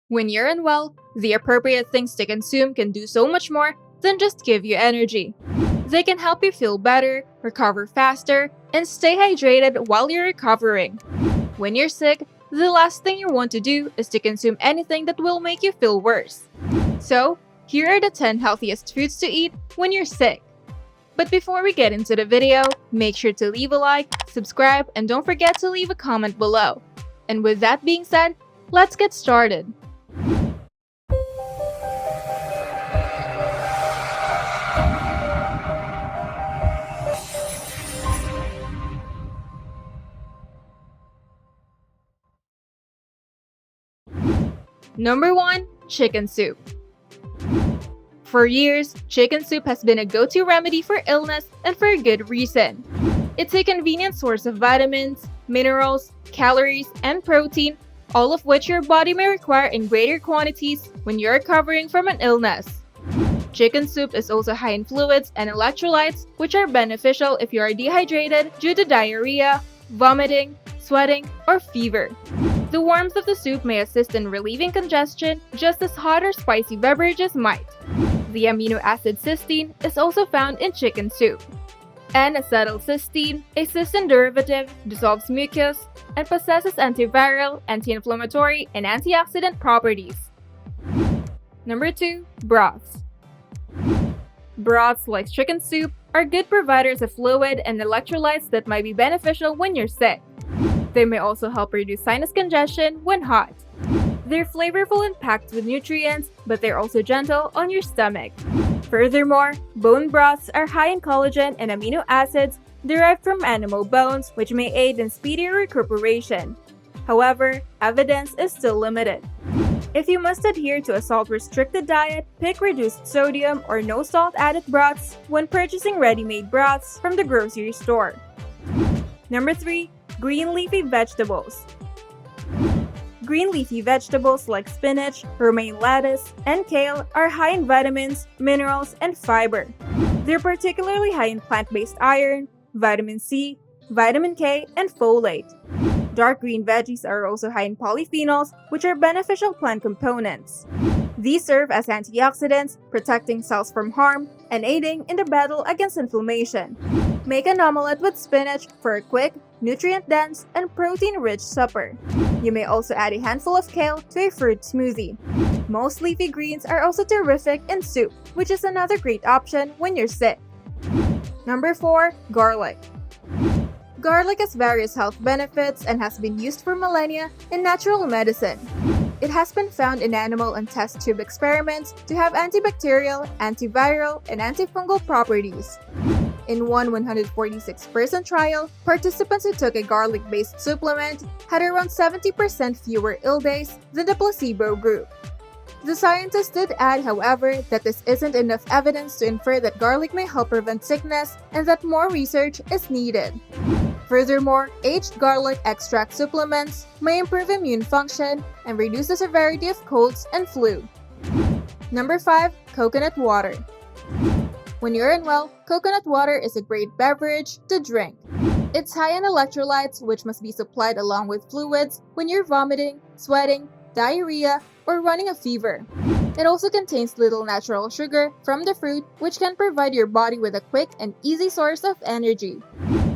When you're unwell, the appropriate things to consume can do so much more than just give you energy. They can help you feel better, recover faster, and stay hydrated while you're recovering. When you're sick, the last thing you want to do is to consume anything that will make you feel worse. So, here are the 10 healthiest foods to eat when you're sick. But before we get into the video, make sure to leave a like, subscribe, and don't forget to leave a comment below. And with that being said, let's get started. Number 1. Chicken soup. For years, chicken soup has been a go-to remedy for illness and for a good reason. It's a convenient source of vitamins, minerals, calories, and protein, all of which your body may require in greater quantities when you're recovering from an illness. Chicken soup is also high in fluids and electrolytes, which are beneficial if you are dehydrated due to diarrhea, vomiting, sweating, or fever. The warmth of the soup may assist in relieving congestion, just as hot or spicy beverages might. The amino acid cysteine is also found in chicken soup. N-acetylcysteine, a cysteine derivative, dissolves mucus and possesses antiviral, anti-inflammatory, and antioxidant properties. Number 2. Broths. Broths, like chicken soup, are good providers of fluid and electrolytes that might be beneficial when you're sick. They may also help reduce sinus congestion when hot. They're flavorful and packed with nutrients, but they're also gentle on your stomach. Furthermore, bone broths are high in collagen and amino acids derived from animal bones, which may aid in speedier recuperation. However, evidence is still limited. If you must adhere to a salt-restricted diet, pick reduced sodium or no salt added broths when purchasing ready-made broths from the grocery store. Number 3. Green leafy vegetables. Green leafy vegetables like spinach, romaine lettuce, and kale are high in vitamins, minerals, and fiber. They're particularly high in plant-based iron, vitamin C, vitamin K, and folate. Dark green veggies are also high in polyphenols, which are beneficial plant components. These serve as antioxidants, protecting cells from harm and aiding in the battle against inflammation. Make an omelette with spinach for a quick, nutrient-dense, and protein-rich supper. You may also add a handful of kale to a fruit smoothie. Most leafy greens are also terrific in soup, which is another great option when you're sick. Number 4. Garlic. Garlic has various health benefits and has been used for millennia in natural medicine. It has been found in animal and test tube experiments to have antibacterial, antiviral, and antifungal properties. In one 146-person trial, participants who took a garlic-based supplement had around 70% fewer ill days than the placebo group. The scientists did add, however, that this isn't enough evidence to infer that garlic may help prevent sickness and that more research is needed. Furthermore, aged garlic extract supplements may improve immune function and reduce the severity of colds and flu. Number 5. Coconut water. When you're unwell, coconut water is a great beverage to drink. It's high in electrolytes, which must be supplied along with fluids when you're vomiting, sweating, diarrhea, or running a fever. It also contains little natural sugar from the fruit, which can provide your body with a quick and easy source of energy.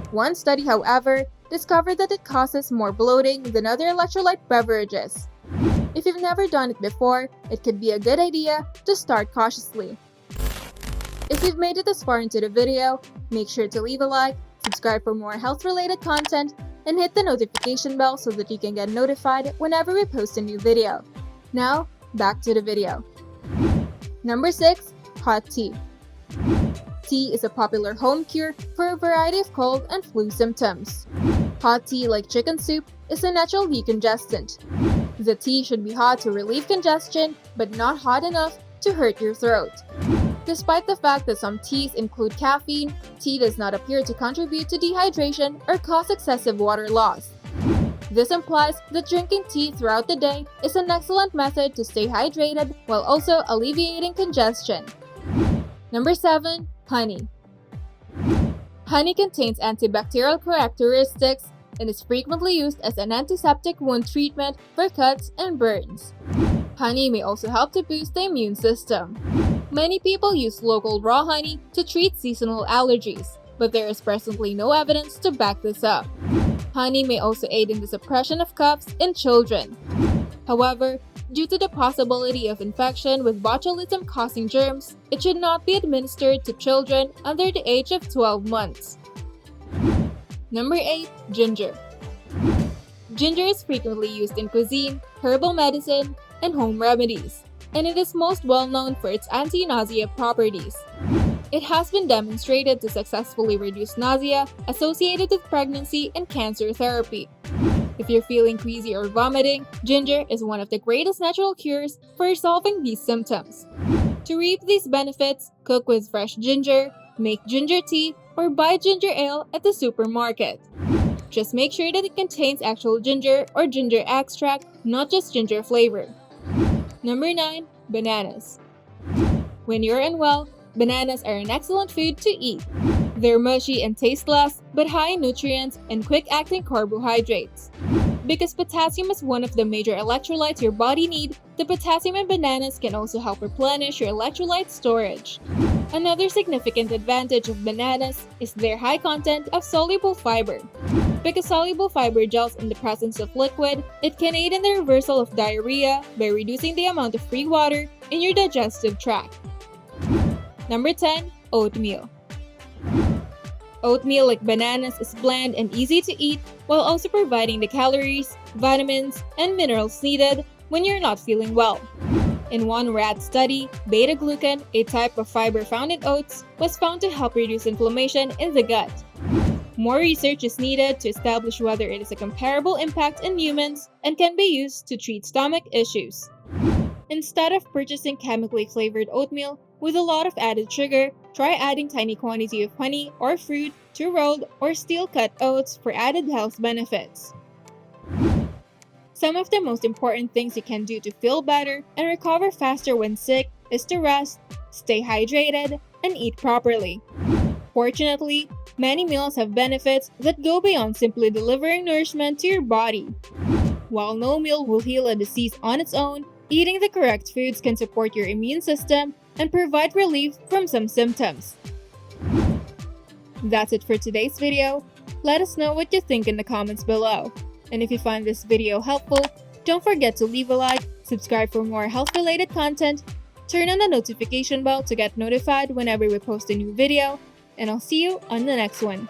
One study, however, discovered that it causes more bloating than other electrolyte beverages. If you've never done it before, it could be a good idea to start cautiously. If you've made it this far into the video, make sure to leave a like, subscribe for more health-related content, and hit the notification bell so that you can get notified whenever we post a new video. Now, back to the video. Number 6. Hot tea. Tea is a popular home cure for a variety of cold and flu symptoms. Hot tea, like chicken soup, is a natural decongestant. The tea should be hot to relieve congestion, but not hot enough to hurt your throat. Despite the fact that some teas include caffeine, tea does not appear to contribute to dehydration or cause excessive water loss. This implies that drinking tea throughout the day is an excellent method to stay hydrated while also alleviating congestion. Number 7. Honey. Honey contains antibacterial characteristics and is frequently used as an antiseptic wound treatment for cuts and burns. Honey may also help to boost the immune system. Many people use local raw honey to treat seasonal allergies, but there is presently no evidence to back this up. Honey may also aid in the suppression of coughs in children. However, due to the possibility of infection with botulism-causing germs, it should not be administered to children under the age of 12 months. Number 8. Ginger. Ginger is frequently used in cuisine, herbal medicine, and home remedies, and it is most well known for its anti-nausea properties. It has been demonstrated to successfully reduce nausea associated with pregnancy and cancer therapy. If you're feeling queasy or vomiting, ginger is one of the greatest natural cures for resolving these symptoms. To reap these benefits, cook with fresh ginger, make ginger tea, or buy ginger ale at the supermarket. Just make sure that it contains actual ginger or ginger extract, not just ginger flavor. Number 9. Bananas. When you're unwell, bananas are an excellent food to eat. They're mushy and tasteless, but high in nutrients and quick-acting carbohydrates. Because potassium is one of the major electrolytes your body needs, the potassium in bananas can also help replenish your electrolyte storage. Another significant advantage of bananas is their high content of soluble fiber. Because soluble fiber gels in the presence of liquid, it can aid in the reversal of diarrhea by reducing the amount of free water in your digestive tract. Number 10. Oatmeal. Oatmeal, like bananas, is bland and easy to eat while also providing the calories, vitamins, and minerals needed when you're not feeling well. In one rat study, beta-glucan, a type of fiber found in oats, was found to help reduce inflammation in the gut. More research is needed to establish whether it is a comparable impact in humans and can be used to treat stomach issues. Instead of purchasing chemically flavored oatmeal with a lot of added sugar, try adding tiny quantity of honey or fruit to rolled or steel-cut oats for added health benefits. Some of the most important things you can do to feel better and recover faster when sick is to rest, stay hydrated, and eat properly. Fortunately, many meals have benefits that go beyond simply delivering nourishment to your body. While no meal will heal a disease on its own, eating the correct foods can support your immune system and provide relief from some symptoms. That's it for today's video. Let us know what you think in the comments below. And if you find this video helpful, don't forget to leave a like, subscribe for more health-related content, turn on the notification bell to get notified whenever we post a new video, and I'll see you on the next one.